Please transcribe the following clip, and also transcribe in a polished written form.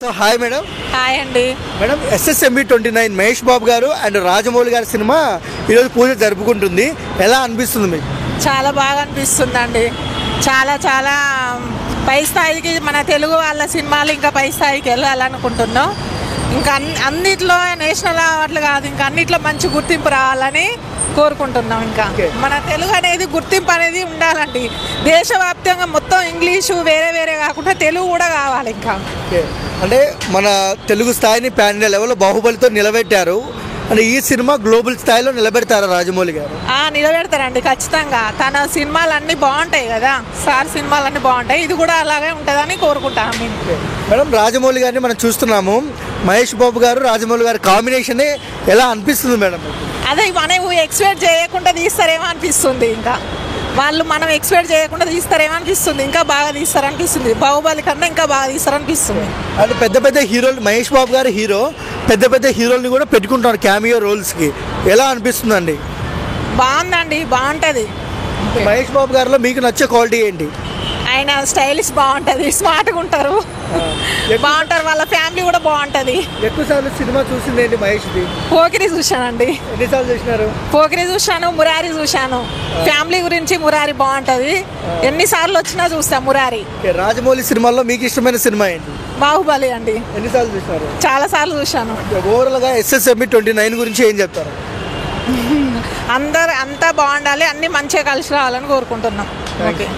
So hi madam. Hi అండి. Madam SSMB 29 Mahesh Babu గారు and Rajamouli గారి సినిమా ఈరోజు పూజ జరుపుకుంటుంది. ఎలా అనిపిస్తుంది మీకు? చాలా బాగా అనిపిస్తుందండి. చాలా చాలా పై స్థాయికి మన తెలుగు వాళ్ళ సినిమాలు ఇంకా పై స్థాయికి వెళ్ళాలనుకుంటున్నాం. ఇంకా అన్నిట్లో నేషనల్ అవార్డులు కాదు, ఇంకా అన్నిట్లో మంచి గుర్తింపు రావాలని కోరుకుంటున్నాం. ఇంకా మన తెలుగు అనేది గుర్తింపు అనేది ఉండాలండి. దేశవ్యాప్తంగా మొత్తం ఇంగ్లీషు వేరే వేరే కాకుండా తెలుగు కూడా కావాలి. ఇంకా అంటే మన తెలుగు స్థాయిని పాన్ ఇండియా లెవెల్లో బాహుబలితో నిలబెట్టారు. అంటే ఈ సినిమా గ్లోబల్ స్థాయిలో నిలబెడతారా రాజమౌళి గారు? నిలబెడతారండి ఖచ్చితంగా. తన సినిమాలన్నీ బాగుంటాయి కదా, సార్ సినిమాలన్నీ బాగుంటాయి. ఇది కూడా అలాగే ఉంటుందని కోరుకుంటాను మేము. మేడం రాజమౌళి గారిని మనం చూస్తున్నాము. మహేష్ బాబు గారు రాజమౌళి గారి కాంబినేషన్ ఎలా అనిపిస్తుంది మేడం? అదే మనం ఎక్స్పెక్ట్ చేయకుండా తీస్తారేమో అనిపిస్తుంది. ఇంకా వాళ్ళు మనం ఎక్స్పెక్ట్ చేయకుండా తీస్తారేమో అనిపిస్తుంది. ఇంకా బాగా తీస్తారనిపిస్తుంది. బాహుబలి కన్నా ఇంకా బాగా తీస్తారనిపిస్తుంది. అంటే పెద్ద పెద్ద హీరోలు, మహేష్ బాబు గారు హీరో, పెద్ద పెద్ద హీరోల్ని కూడా పెట్టుకుంటారు క్యామియో రోల్స్కి. ఎలా అనిపిస్తుందండి? బాగుందండి, బాగుంటుంది. మహేష్ బాబు గారిలో మీకు నచ్చే క్వాలిటీ ఏంటి? ఆయన స్టైలిష్ బాగుంటుంది, స్మార్ట్గా ఉంటారు, బాగుంటారు. వాళ్ళ ఫ్యామిలీ కూడా బాగుంటుంది. ఎక్కువసార్లు సినిమా చూసింది ఏంటి మహేష్ది? పోకిరి చూశానండి. ఎన్నిసార్లు చూసినారు? పోకిరి చూశాను, మురారి చూశాను. ఫ్యామిలీ గురించి మురారి బాగుంటుంది. ఎన్నిసార్లు వచ్చినా చూస్తా మురారి. రాజమౌళి సినిమాల్లో మీకు ఇష్టమైన సినిమా ఏంటి? బాహుబలి అండి. ఎన్నిసార్లు చూసినారు? చాలా సార్లు చూశాను. ఓవరాల్గా SSMB 29 గురించి ఏం చెప్తారు? అంతా బాగుండాలి, అన్ని మంచిగా కలిసి రావాలని కోరుకుంటున్నాం. ఓకే.